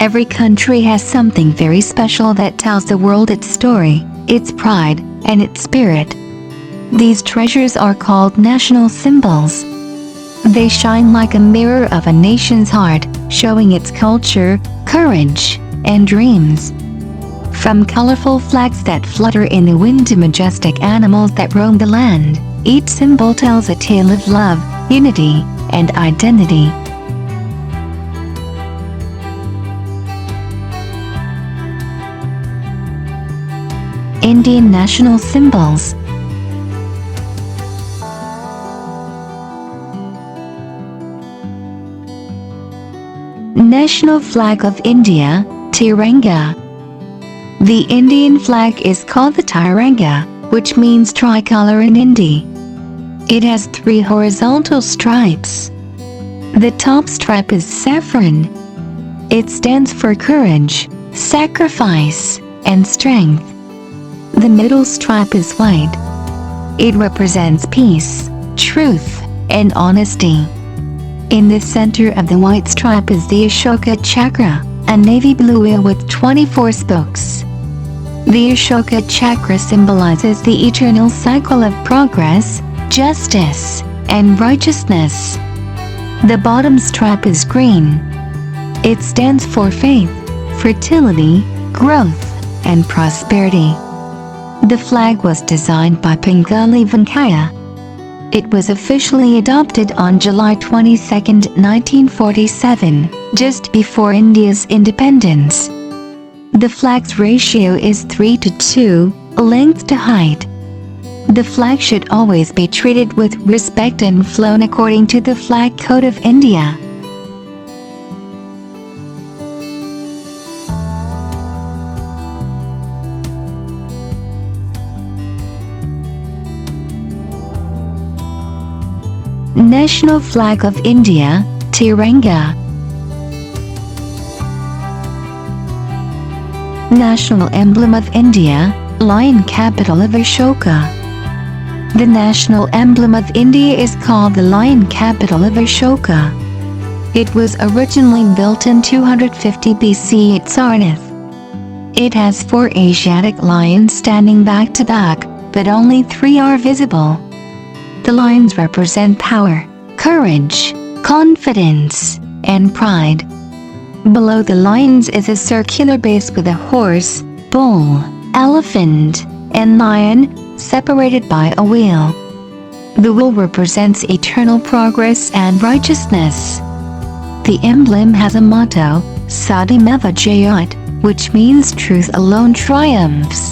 Every country has something very special that tells the world its story, its pride, and its spirit. These treasures are called national symbols. They shine like a mirror of a nation's heart, showing its culture, courage, and dreams. From colorful flags that flutter in the wind to majestic animals that roam the land, each symbol tells a tale of love, unity, and identity. Indian national symbols. National flag of India, Tiranga. The Indian flag is called the Tiranga, which means tricolor in Hindi. It has 3 horizontal stripes. The top stripe is saffron. It stands for courage, sacrifice, and strength. The middle stripe is white. It represents peace, truth, and honesty. In the center of the white stripe is the Ashoka chakra, a navy blue wheel with 24 spokes. The Ashoka chakra symbolizes the eternal cycle of progress, justice, and righteousness. The bottom stripe is green. It stands for faith, fertility, growth, and prosperity. The flag was designed by Bengali Venkaya. It was officially adopted on July 22, 1947, just before India's independence. The flag's ratio is 3:2, length to height. The flag should always be treated with respect and flown according to the Flag Code of India. National flag of India, Tiranga. National emblem of India, lion capital of Ashoka. The national emblem of India is called the lion capital of Ashoka. It was originally built in 250 BC at Sarnath. It has 4 Asiatic lions standing back to back, but only 3 are visible. The lions represent power, courage, confidence, and pride. Below the lions is a circular base with a horse, bull, elephant, and lion, separated by a wheel. The wheel represents eternal progress and righteousness. The emblem has a motto, Satyameva Jayat, which means truth alone triumphs.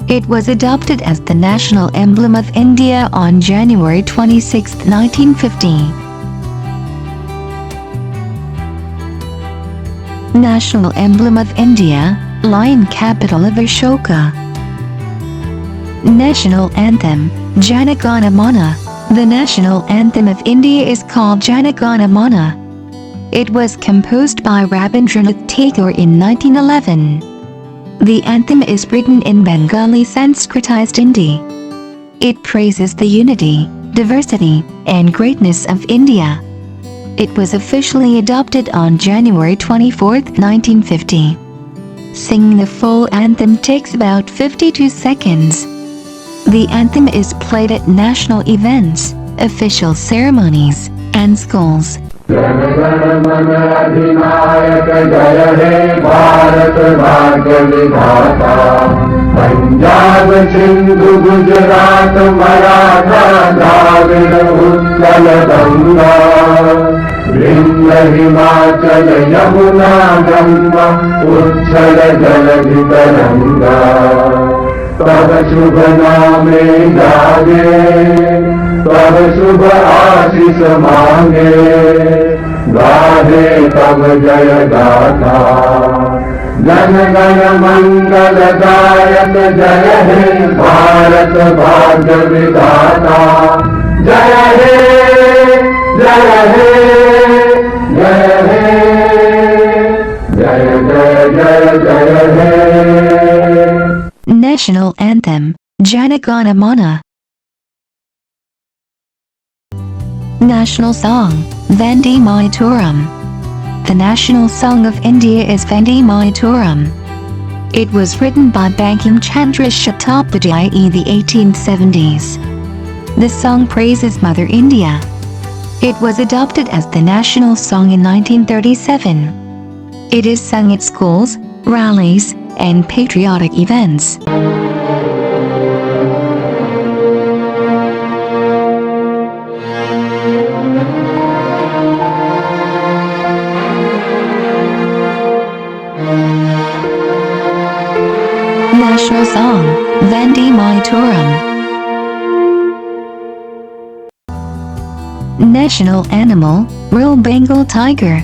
It was adopted as the national emblem of India on January 26, 1950. National emblem of India, lion capital of Ashoka. National anthem, Jana Gana Mana. The national anthem of India is called Jana Gana Mana. It was composed by Rabindranath Tagore in 1911. The anthem is written in Bengali Sanskritized Hindi. It praises the unity, diversity, and greatness of India. It was officially adopted on January 24, 1950. Singing the full anthem takes about 52 seconds. The anthem is played at national events, official ceremonies, and schools. Jana Gana मन अधिनायक जय हे भारत भाग्य विधाता पंजाब सिंधु गुजरात मराठा द्राविड़ उत्कल गंगा विंध्य हिमाचल यमुना गंगा उच्छल जलधि तरंगा तब शुभ नामे जागे तब शुभ आशीष मांगे गाहे तब जय गाथा जन गण मंगल दायक जय हे भारत भाग्य विधाता जय हे जय हे जय हे जय जय जय जय हे। National anthem, Jana Gana Mana. National song, Vande Mataram. The national song of India is Vande Mataram. It was written by Bankim Chandra Chattopadhyay in the 1870s. The song praises Mother India. It was adopted as the national song in 1937. It is sung at schools, rallies, and patriotic events. National song, Vande Mataram. National animal, Royal Bengal tiger.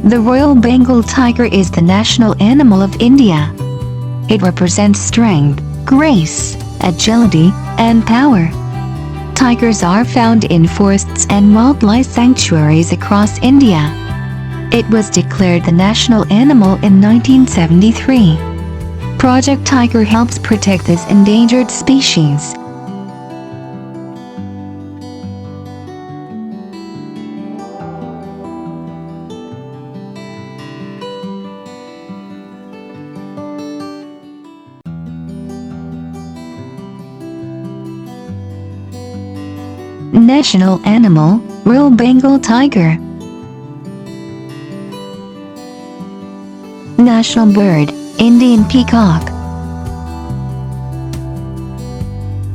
The Royal Bengal tiger is the national animal of India. It represents strength, grace, agility, and power. Tigers are found in forests and wildlife sanctuaries across India. It was declared the national animal in 1973. Project Tiger helps protect this endangered species. National animal, Royal Bengal tiger. National bird, Indian peacock.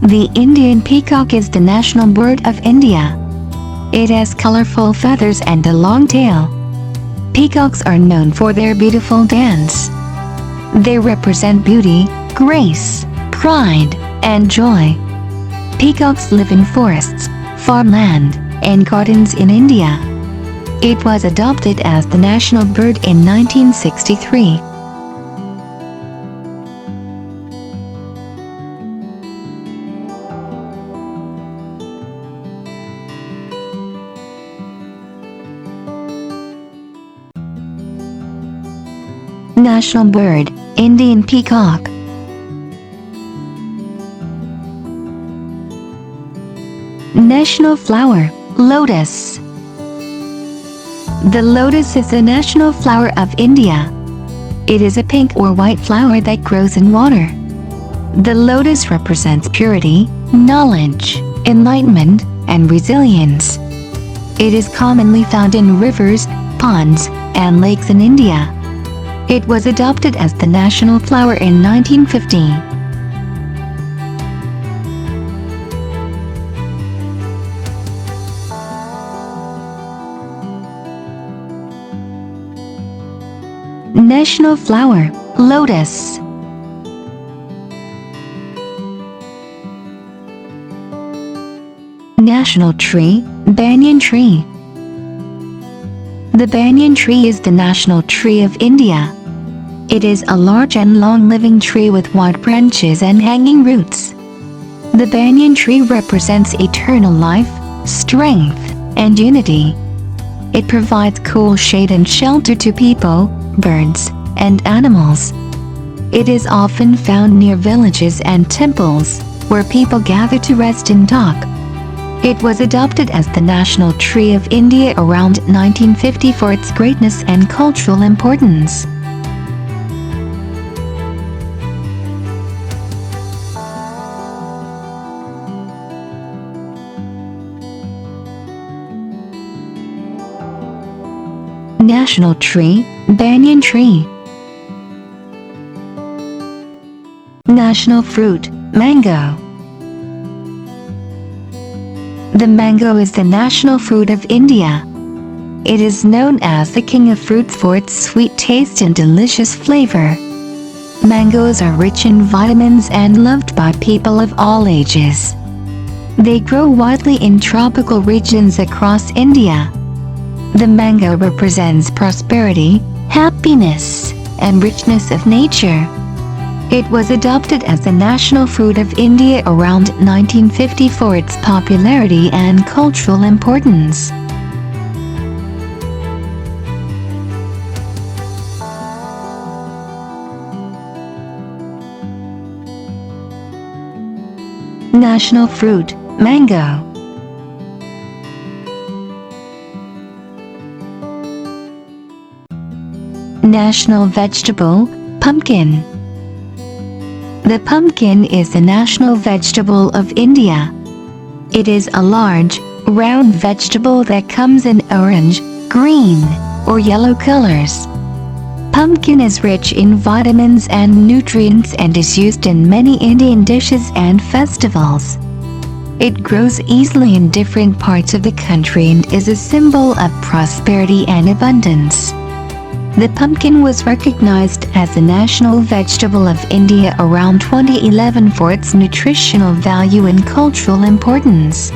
The Indian peacock is the national bird of India. It has colorful feathers and a long tail. Peacocks are known for their beautiful dance. They represent beauty, grace, pride, and joy. Peacocks live in forests, farmland, and gardens in India. It was adopted as the national bird in 1963. National bird, Indian peacock. National flower, Lotus. The lotus is the national flower of India. It is a pink or white flower that grows in water. The lotus represents purity, knowledge, enlightenment, and resilience. It is commonly found in rivers, ponds, and lakes in India. It was adopted as the national flower in 1950. National flower, Lotus. National tree, Banyan tree. The banyan tree is the national tree of India. It is a large and long-living tree with wide branches and hanging roots. The banyan tree represents eternal life, strength, and unity. It provides cool shade and shelter to people, birds, and animals. It is often found near villages and temples, where people gather to rest and talk. It was adopted as the national tree of India around 1950 for its greatness and cultural importance. National tree, Banyan tree. National fruit, mango. The mango is the national fruit of India. It is known as the king of fruits for its sweet taste and delicious flavor. Mangoes are rich in vitamins and loved by people of all ages. They grow widely in tropical regions across India. The mango represents prosperity, happiness, and richness of nature. It was adopted as the national fruit of India around 1950 for its popularity and cultural importance. National fruit, mango. National vegetable, pumpkin. The pumpkin is the national vegetable of India. It is a large, round vegetable that comes in orange, green, or yellow colors. Pumpkin is rich in vitamins and nutrients and is used in many Indian dishes and festivals. It grows easily in different parts of the country and is a symbol of prosperity and abundance. The pumpkin was recognized as the national vegetable of India around 2011 for its nutritional value and cultural importance.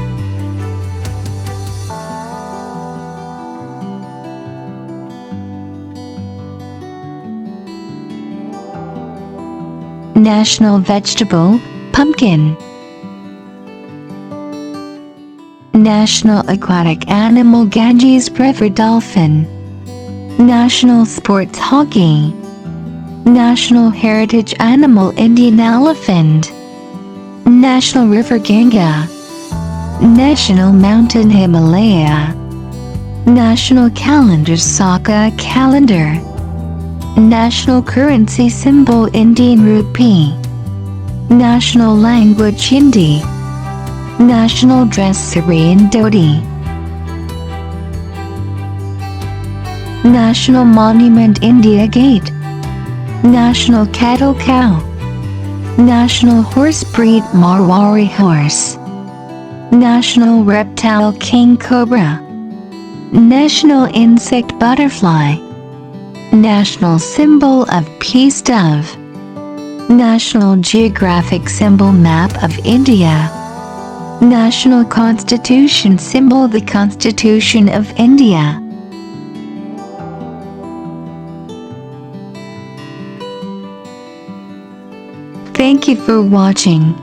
National vegetable, pumpkin. National aquatic animal Ganges River dolphin. National sports hockey. National heritage animal Indian elephant. National river Ganga. National mountain Himalaya. National calendar Ashoka calendar. National currency symbol Indian rupee. National language Hindi. National dress sari and dhoti. National monument India Gate. National cattle cow. National horse breed Marwari horse. National reptile king cobra. National insect butterfly. National symbol of peace dove. National geographic symbol map of India. National constitution symbol the Constitution of India. Thank you for watching.